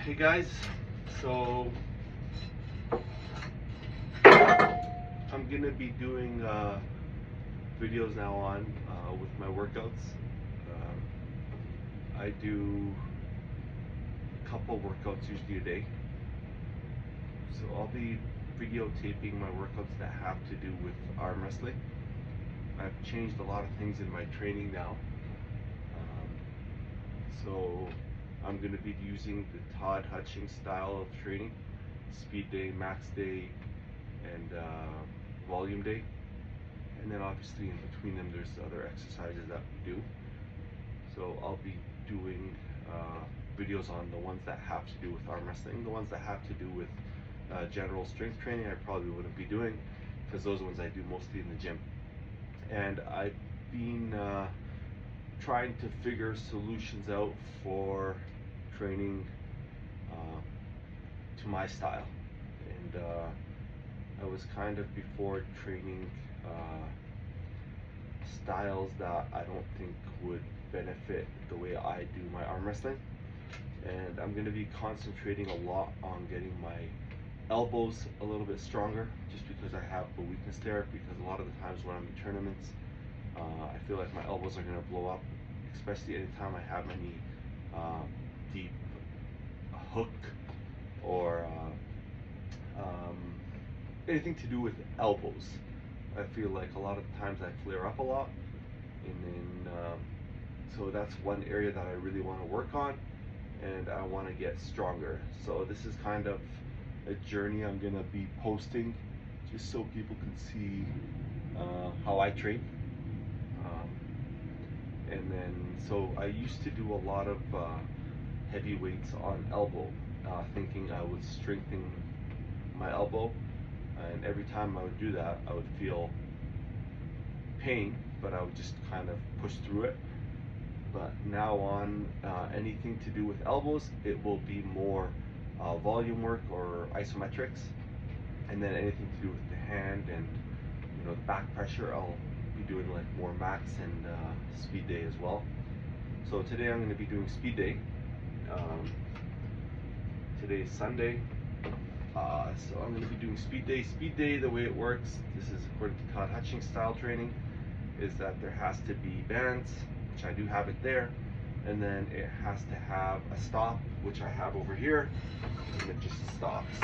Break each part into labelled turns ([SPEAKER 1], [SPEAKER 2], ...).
[SPEAKER 1] Hey guys, so I'm gonna be doing videos now on with my workouts. I do a couple workouts usually a day, so I'll be videotaping my workouts that have to do with arm wrestling. I've changed a lot of things in my training now, so I'm going to be using the Todd Hutchings style of training: speed day, max day, and volume day. And then obviously in between them there's other exercises that we do. So I'll be doing videos on the ones that have to do with arm wrestling. The ones that have to do with general strength training I probably wouldn't be doing, because those ones I do mostly in the gym. And I've been trying to figure solutions out for training to my style. And I was kind of before training styles that I don't think would benefit the way I do my arm wrestling. And I'm going to be concentrating a lot on getting my elbows a little bit stronger, just because I have a weakness there. Because a lot of the times when I'm in tournaments, I feel like my elbows are going to blow up, especially anytime I have any deep hook or anything to do with elbows. I feel like a lot of times I flare up a lot, and then so that's one area that I really want to work on, and I want to get stronger. So this is kind of a journey I'm gonna be posting, just so people can see how I train. And then so I used to do a lot of heavy weights on elbow, thinking I would strengthen my elbow, and every time I would do that I would feel pain, but I would just kind of push through it. But now on anything to do with elbows, it will be more volume work or isometrics, and then anything to do with the hand and the back pressure, I'll be doing like more max and speed day as well. So today I'm going to be doing speed day. Today is Sunday, so I'm going to be doing speed day. Speed day, the way it works, this is according to Todd Hutchings style training, is that there has to be bands, which I do have it there, and then it has to have a stop, which I have over here, and it just stops.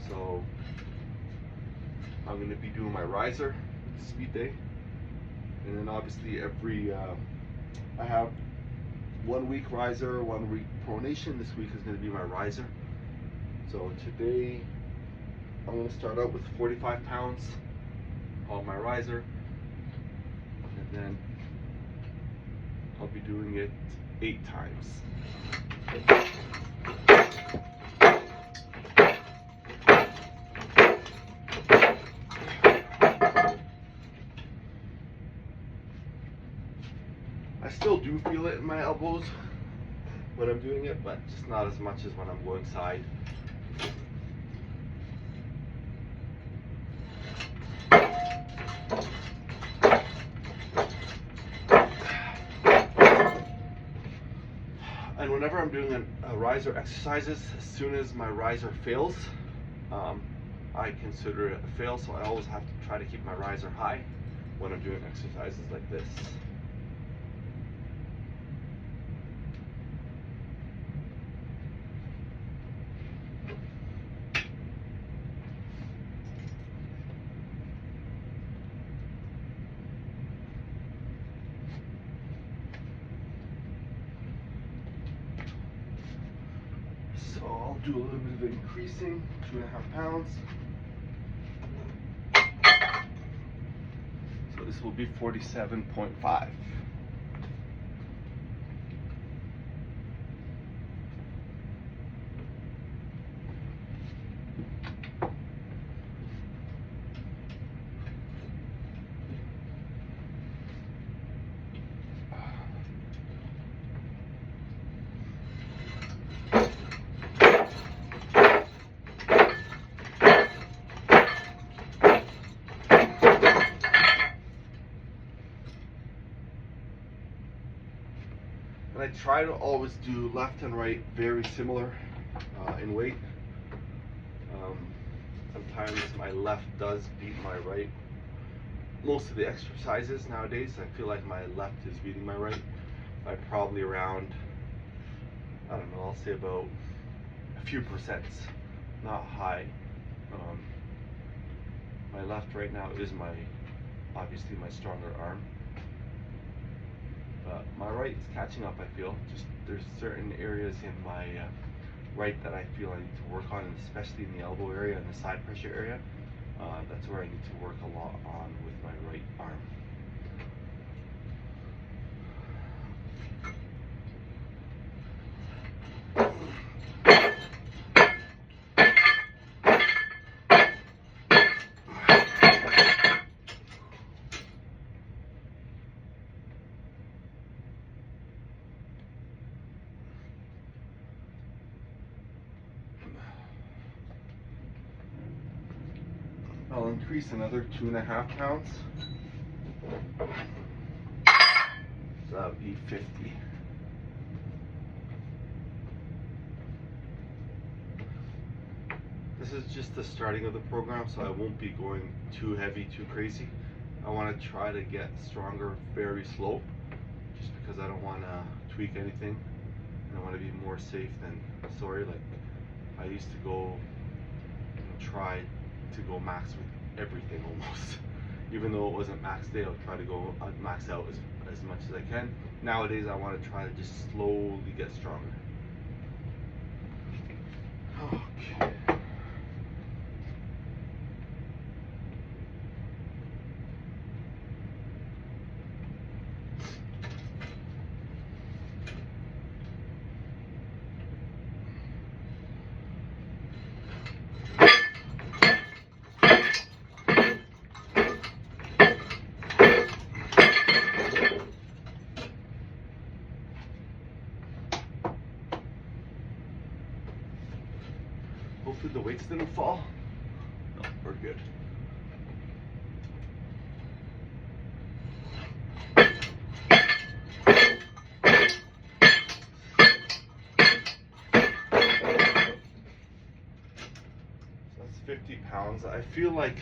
[SPEAKER 1] So I'm going to be doing my riser with speed day, and then obviously I have 1 week riser, 1 week pronation. This week is going to be my riser. So today I'm going to start out with 45 pounds on my riser, and then I'll be doing it 8 times. I still do feel it in my elbows when I'm doing it, but just not as much as when I'm going side. And whenever I'm doing a riser exercises, as soon as my riser fails, I consider it a fail, so I always have to try to keep my riser high when I'm doing exercises like this. So I'll do a little bit of increasing, 2.5 pounds. So this will be 47.5. And I try to always do left and right very similar. in weight. Sometimes my left does beat my right. Most of the exercises nowadays, I feel like my left is beating my right by probably around, I don't know, I'll say about a few percents, not high. My left right now is obviously my stronger arm, but my right is catching up. I feel just there's certain areas in my right that I feel I need to work on, especially in the elbow area and the side pressure area. That's where I need to work a lot on with my right arm. I'll increase another 2.5 pounds. So that would be 50. This is just the starting of the program, so I won't be going too heavy, too crazy. I want to try to get stronger very slow, just because I don't want to tweak anything. And I want to be more safe than sorry. Like I used to go, try to go max with everything almost. Even though it wasn't max day, I'll try to go max out as much as I can. Nowadays, I want to try to just slowly get stronger. Okay. Hopefully the weights didn't fall. No, we're good. So that's 50 pounds. I feel like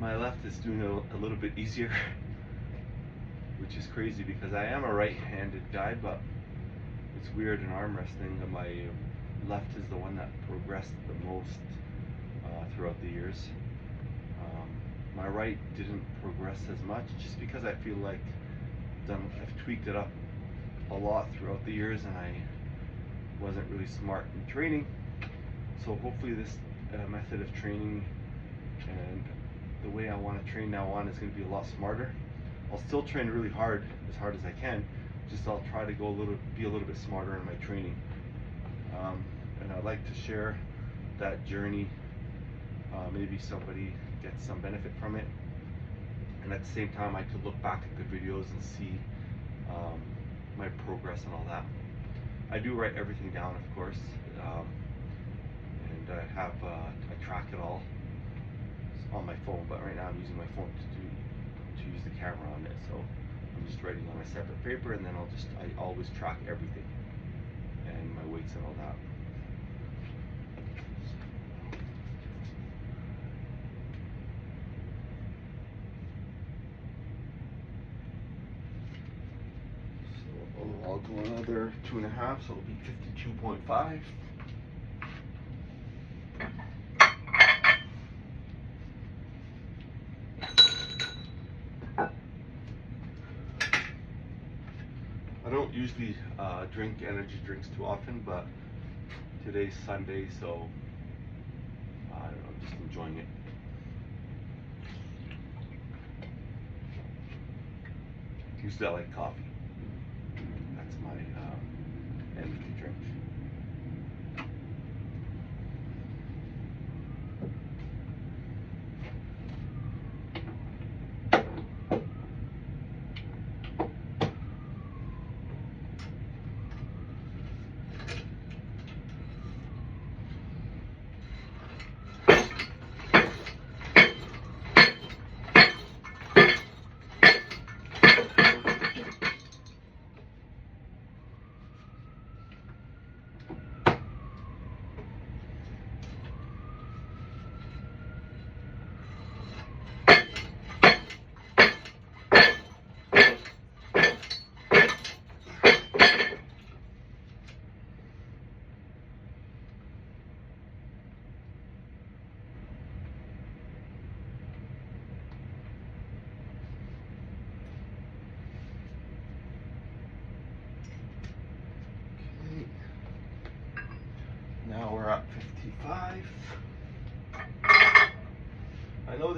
[SPEAKER 1] my left is doing a little bit easier, which is crazy because I am a right-handed guy, but it's weird in arm wrestling that my left is the one that progressed the most throughout the years. My right didn't progress as much just because I feel like I've tweaked it up a lot throughout the years and I wasn't really smart in training. So hopefully this method of training and the way I want to train now on is going to be a lot smarter. I'll still train really hard as I can, just I'll try to be a little bit smarter in my training. And I'd like to share that journey. Maybe somebody gets some benefit from it, and at the same time I could look back at the videos and see my progress and all that. I do write everything down, of course, and I track it all on my phone, but right now I'm using my phone to use the camera on it, so I'm just writing on a separate paper, and then I always track everything and my weights and all that. So I'll do another 2.5, so it'll be 52.5. I don't usually drink energy drinks too often, but today's Sunday, so I don't know, I'm just enjoying it. Usually I like coffee. That's my energy drink.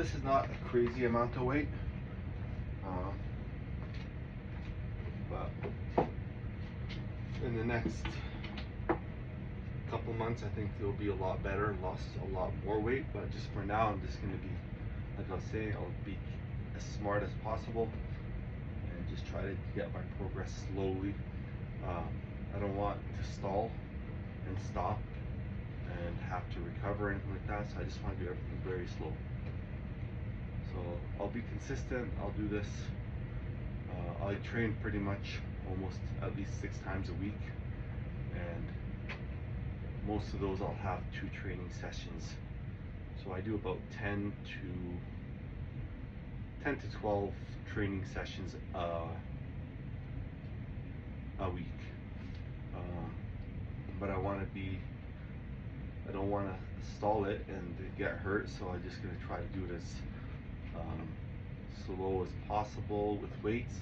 [SPEAKER 1] this is not a crazy amount of weight, but in the next couple months I think it'll be a lot better and lost a lot more weight. But just for now, I'm just going to be, like I was saying, I'll be as smart as possible and just try to get my progress slowly. I don't want to stall and stop and have to recover or anything like that, so I just want to do everything very slow. So I'll be consistent. I'll do this. I train pretty much almost at least 6 times a week, and most of those I'll have 2 training sessions. So I do about 10 to 12 training sessions a week. But I don't want to stall it and get hurt, so I'm just going to try to do it as slow as possible with weights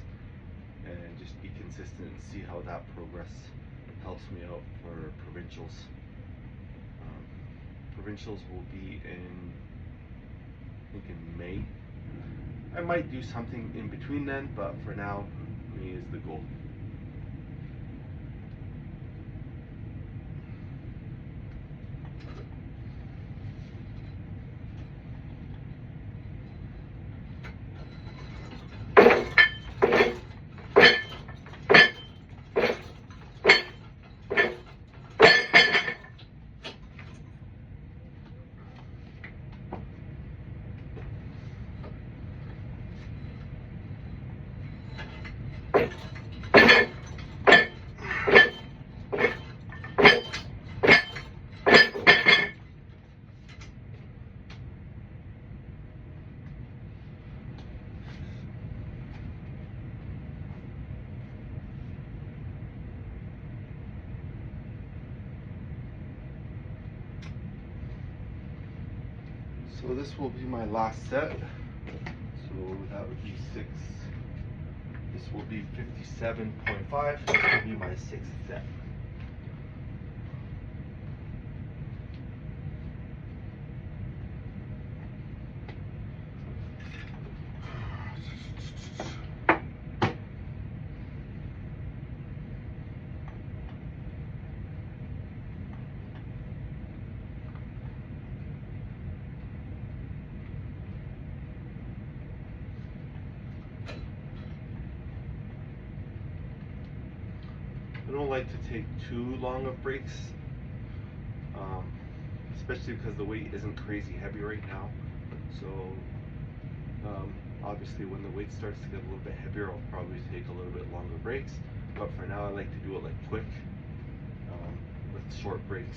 [SPEAKER 1] and just be consistent and see how that progress helps me out for provincials. Provincials will be I think in May. I might do something in between then, but for now, May is the goal. So this will be my last set. So that would be 6. This will be 57.5. This will be my 6th set. I don't like to take too long of breaks, especially because the weight isn't crazy heavy right now. So obviously when the weight starts to get a little bit heavier, I'll probably take a little bit longer breaks. But for now, I like to do it like quick, with short breaks.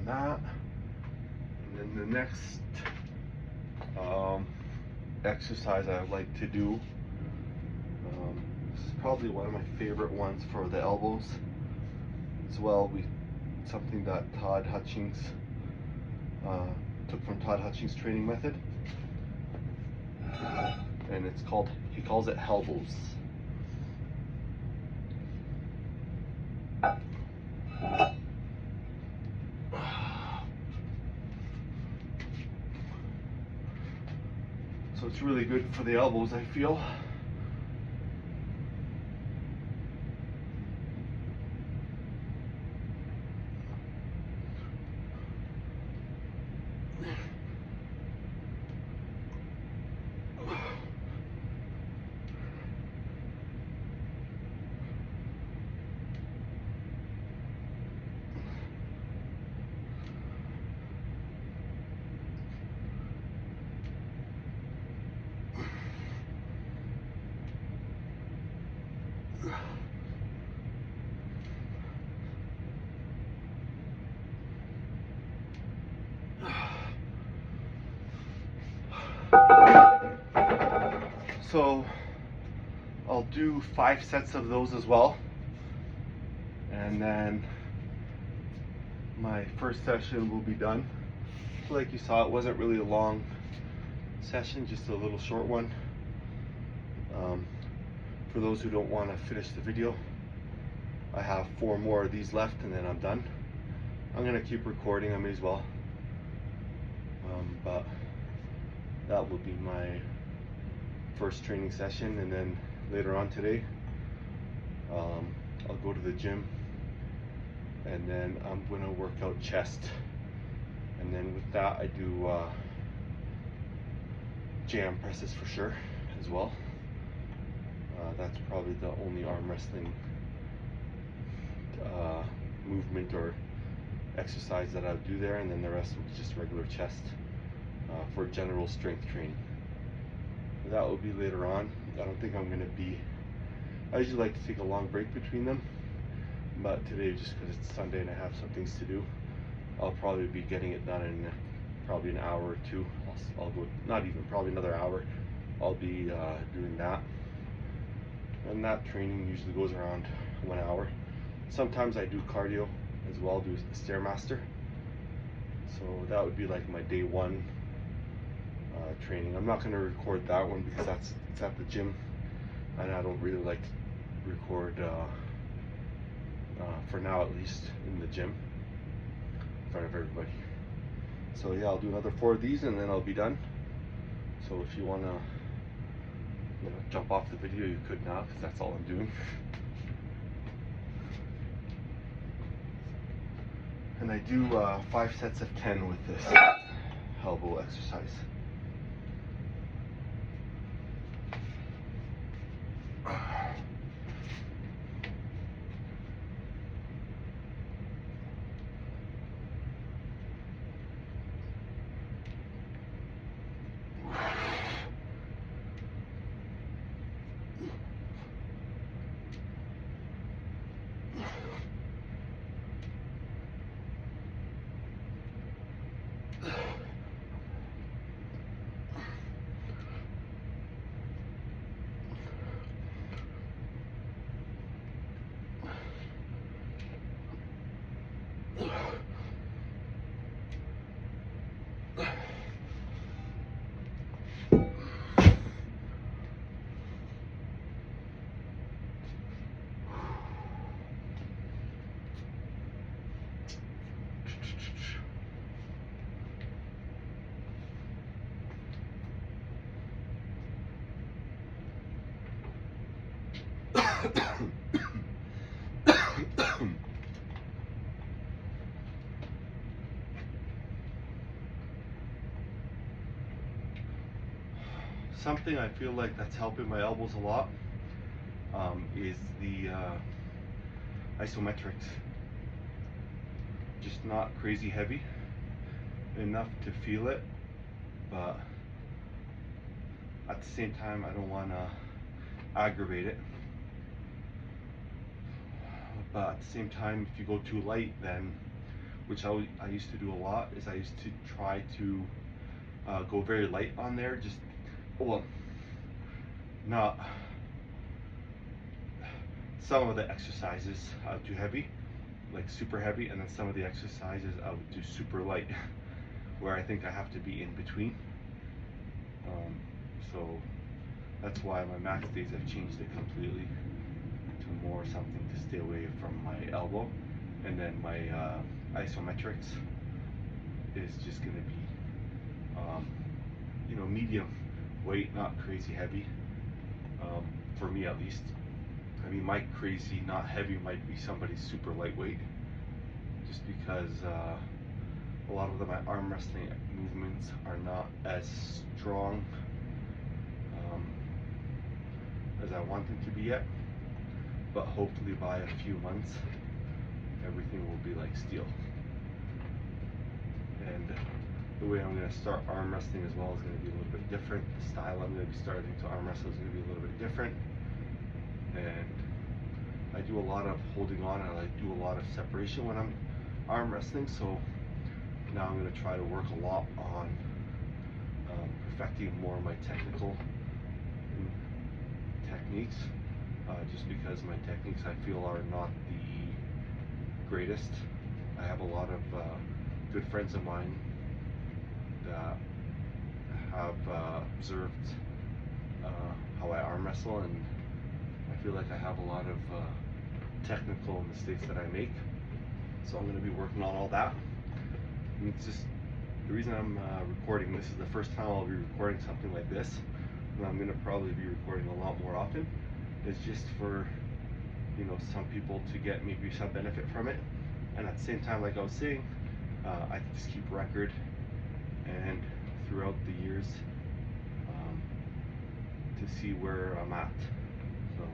[SPEAKER 1] That, and then the next exercise I like to do, this is probably one of my favorite ones for the elbows as well. Something that Todd Hutchings took from Todd Hutchings' training method, and he calls it Hellbows. So it's really good for the elbows, I feel. So I'll do 5 sets of those as well, and then my first session will be done. So like you saw, it wasn't really a long session, just a little short one. For those who don't want to finish the video, I have 4 more of these left and then I'm done. I'm gonna keep recording, I may as well. But that will be my first training session, and then later on today I'll go to the gym, and then I'm gonna work out chest, and then with that I do jam presses for sure as well. That's probably the only arm wrestling movement or exercise that I'll do there, and then the rest will be just regular chest for general strength training. That will be later on. I don't think I'm going to be, I usually like to take a long break between them, but today, just because it's Sunday and I have some things to do, I'll probably be getting it done in probably an hour or 2. I'll go, not even, probably another hour. I'll be doing that, and that training usually goes around 1 hour. Sometimes I do cardio as well, do Stairmaster. So that would be like my day 1 training. I'm not going to record that one because it's at the gym, and I don't really like to record for now, at least in the gym in front of everybody. So yeah, I'll do another 4 of these and then I'll be done. So if you want to jump off the video, you could now, because that's all I'm doing. And I do 5 sets of 10 with this elbow exercise. Something I feel like that's helping my elbows a lot is the isometrics. Just not crazy heavy, enough to feel it, but at the same time I don't want to aggravate it. But at the same time, if you go too light, then, which I used to do a lot, is I used to try to go very light on there, just, well, not, some of the exercises I would do heavy, like super heavy, and then some of the exercises I would do super light, where I think I have to be in between. So that's why my max days I've changed it completely to more something to stay away from my elbow, and then my isometrics is just going to be medium weight, not crazy heavy, for me at least. I mean, my crazy not heavy might be somebody's super lightweight, just because a lot of my arm wrestling movements are not as strong as I want them to be yet, but hopefully by a few months everything will be like steel. And the way I'm going to start arm wrestling as well is going to be a little bit different. The style I'm going to be starting to arm wrestle is going to be a little bit different, and I do a lot of holding on and I do a lot of separation when I'm arm wrestling. So now I'm going to try to work a lot on perfecting more of my technical techniques, just because my techniques I feel are not the greatest. I have a lot of good friends of mine that have observed how I arm wrestle, and I feel like I have a lot of technical mistakes that I make. So I'm going to be working on all that. And it's just the reason I'm recording this is the first time I'll be recording something like this, and I'm going to probably be recording a lot more often. It's just for, you know, some people to get maybe some benefit from it, and at the same time, like I was saying, I can just keep record and throughout the years to see where I'm at. So.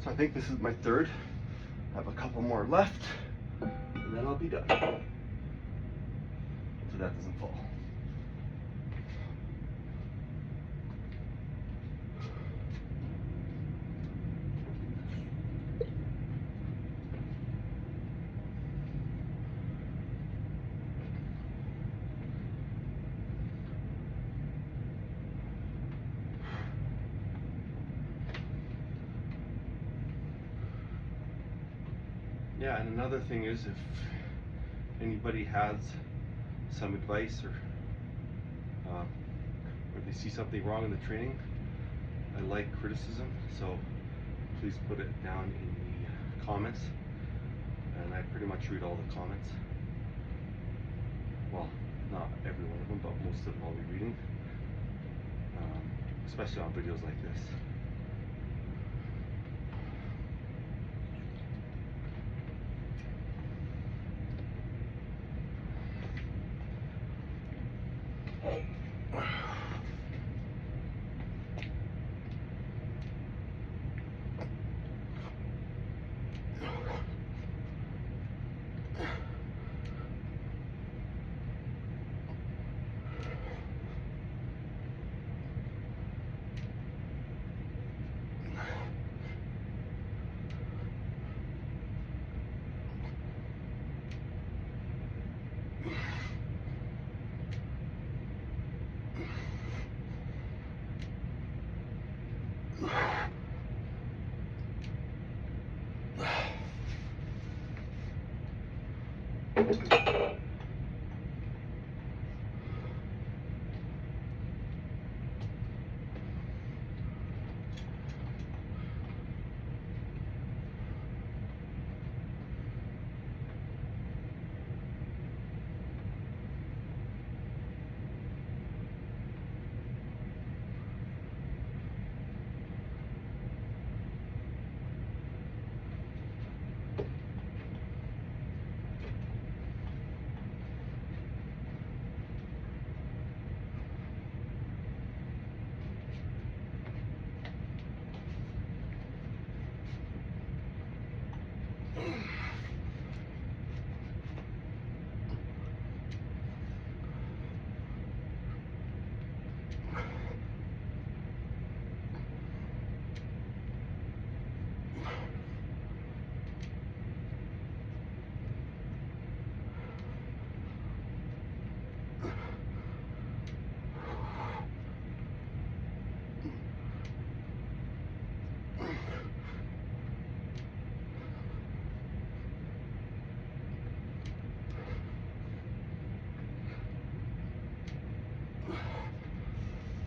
[SPEAKER 1] So I think this is my third. I have a couple more left, and then I'll be done. So that doesn't fall. Yeah, and another thing is, if anybody has some advice or they see something wrong in the training, I like criticism, so please put it down in the comments, and I pretty much read all the comments. Well, not every one of them, but most of them I'll be reading, especially on videos like this.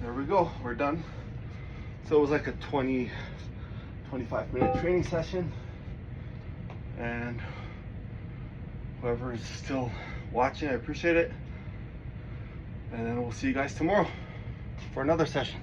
[SPEAKER 1] There we go, we're done. So it was like a 25 minute training session, and whoever is still watching, I appreciate it. And then we'll see you guys tomorrow for another session.